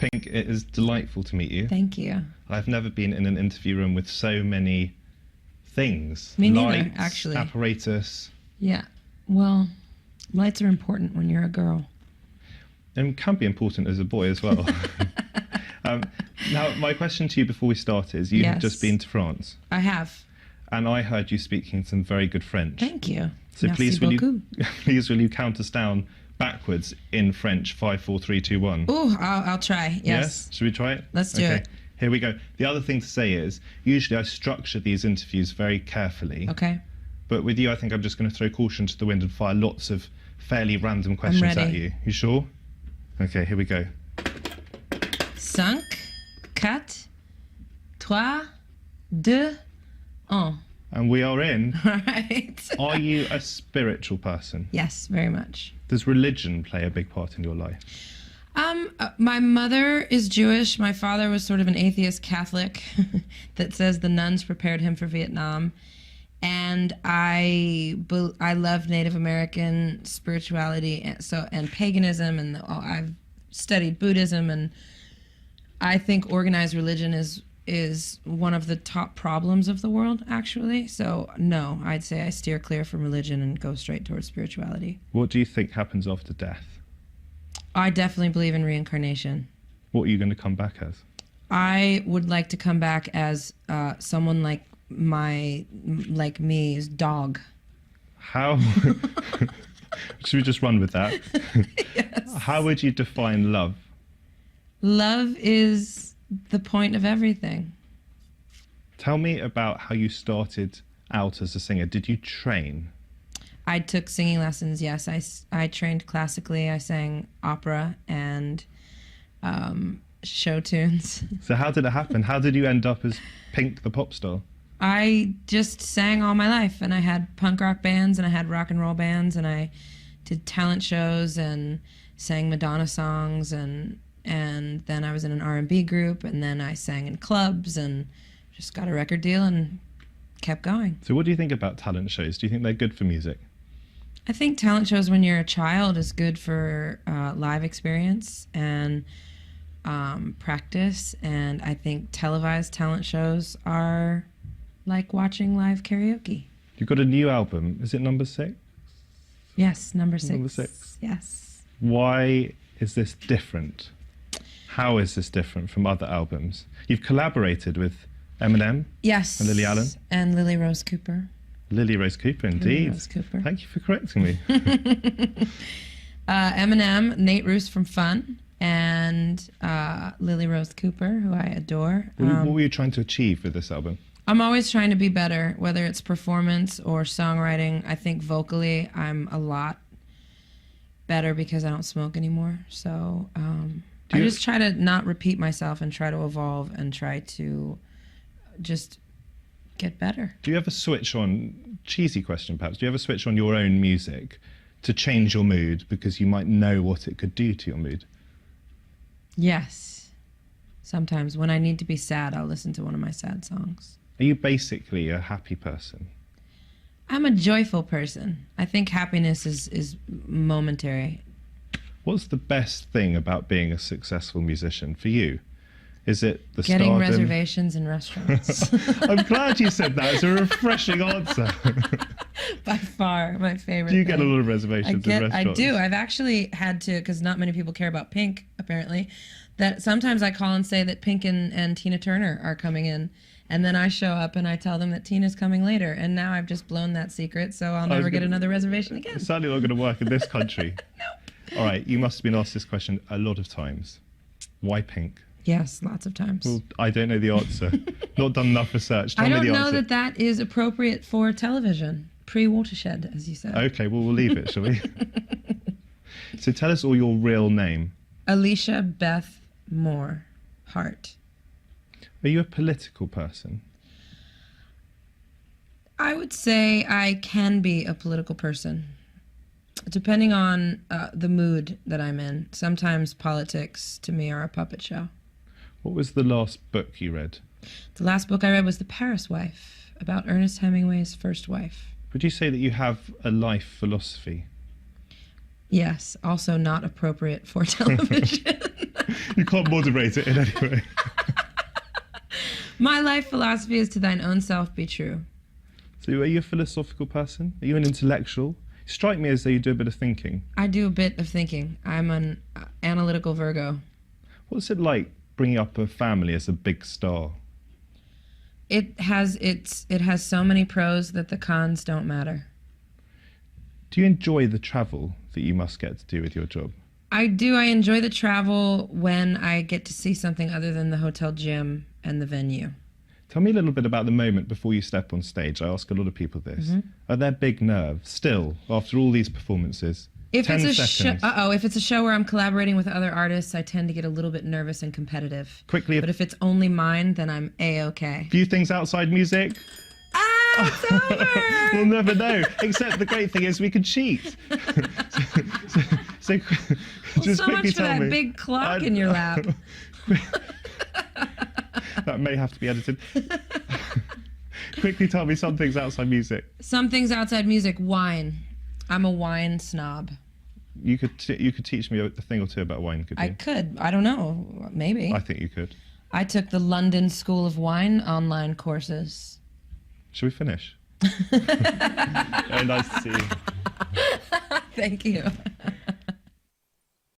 Pink, it is delightful to meet you. Thank you. I've never been in an interview room with so many things. Me neither, Lights, actually. apparatus. Yeah. Well, lights are important when you're a girl. And can be important as a boy as well. Now, my question to you before we start is, you have Yes. just been to France. I have. And I heard you speaking some very good French. Thank you. So Merci please will beaucoup. you count us down backwards in French? 5, 4, 3, 2, 1. Ooh, I'll try. Yes. Should we try it? Let's do it. Here we go. The other thing to say is, usually I structure these interviews very carefully. Okay. But with you, I think I'm just going to throw caution to the wind and fire lots of fairly random questions ready. at you. You sure? Okay, here we go. 5, 4, 3, 2, 1. And we are in. All right. Are you a spiritual person? Yes, very much. Does religion play a big part in your life? My mother is Jewish. My father was sort of an atheist Catholic that says the nuns prepared him for Vietnam. And I love Native American spirituality and paganism, and I've studied Buddhism, and I think organized religion is one of the top problems of the world, actually. So no, I'd say I steer clear from religion and go straight towards spirituality. What do you think happens after death? I definitely believe in reincarnation. What are you going to come back as? I would like to come back as someone like me's dog. How? Should we just run with that? Yes. How would you define love? Love is the point of everything. Tell me about how you started out as a singer. Did you train? I took singing lessons, yes. I trained classically. I sang opera and show tunes. So how did it happen? How did you end up as Pink the pop star? I just sang all my life, and I had punk rock bands, and I had rock and roll bands, and I did talent shows and sang Madonna songs, and then I was in an R&B group, and then I sang in clubs and just got a record deal and kept going. So what do you think about talent shows? Do you think they're good for music? I think talent shows when you're a child is good for live experience and practice, and I think televised talent shows are like watching live karaoke. You've got a new album. Is it number 6? Yes, number 6. Number 6. Yes. Why is this different? How is this different from other albums? You've collaborated with Eminem. Yes. And Lily Allen. And Lily Rose Cooper. Lily Rose Cooper, indeed. Lily Rose Cooper. Thank you for correcting me. Eminem, Nate Roos from Fun, and Lily Rose Cooper, who I adore. What were you trying to achieve with this album? I'm always trying to be better, whether it's performance or songwriting. I think vocally I'm a lot better because I don't smoke anymore. So I just try to not repeat myself and try to evolve and try to just get better. Do you ever switch on, cheesy question perhaps, do you ever switch on your own music to change your mood because you might know what it could do to your mood? Yes. Sometimes when I need to be sad, I'll listen to one of my sad songs. Are you basically a happy person? I'm a joyful person. I think happiness is momentary. What's the best thing about being a successful musician for you? Is it the Getting stardom? reservations in restaurants. I'm glad you said that. It's a refreshing answer. By far, my favorite Do you get a thing. lot of reservations in restaurants? I do. I've actually had to, because not many people care about Pink, apparently, that sometimes I call and say that Pink and Tina Turner are coming in. And then I show up and I tell them that Tina's coming later. And now I've just blown that secret, so I'll never get another reservation again. It's certainly not going to work in this country. Nope. All right, you must have been asked this question a lot of times. Why Pink? Yes, lots of times. Well, I don't know the answer. Not done enough research. Tell I me don't the know answer. that is appropriate for television. Pre-Watershed, as you said. Okay, well, we'll leave it, shall we? So tell us all your real name. Alicia Beth Moore Hart. Are you a political person? I would say I can be a political person, depending on the mood that I'm in. Sometimes politics, to me, are a puppet show. What was the last book you read? The last book I read was The Paris Wife, about Ernest Hemingway's first wife. Would you say that you have a life philosophy? Yes, also not appropriate for television. You can't moderate it in any way. My life philosophy is to thine own self be true. So are you a philosophical person? Are you an intellectual? You strike me as though you do a bit of thinking. I do a bit of thinking. I'm an analytical Virgo. What's it like bringing up a family as a big star? It has so many pros that the cons don't matter. Do you enjoy the travel that you must get to do with your job? I do. I enjoy the travel when I get to see something other than the hotel gym and the venue. Tell me a little bit about the moment before you step on stage. I ask a lot of people this. Are there big nerves still after all these performances? If 10 it's a seconds. if it's a show where I'm collaborating with other artists, I tend to get a little bit nervous and competitive. Quickly, But if it's only mine, then I'm A-okay. few things outside music. It's over! We'll never know. Except the great thing is we could cheat. so just So quickly much for tell that me. big clock in your lap. That may have to be edited. Quickly tell me some things outside music. Some things outside music. Wine. I'm a wine snob. You could teach me a thing or two about wine, could you? I could. I don't know. Maybe. I think you could. I took the London School of Wine online courses. Shall we finish? Very nice to see you. Thank you.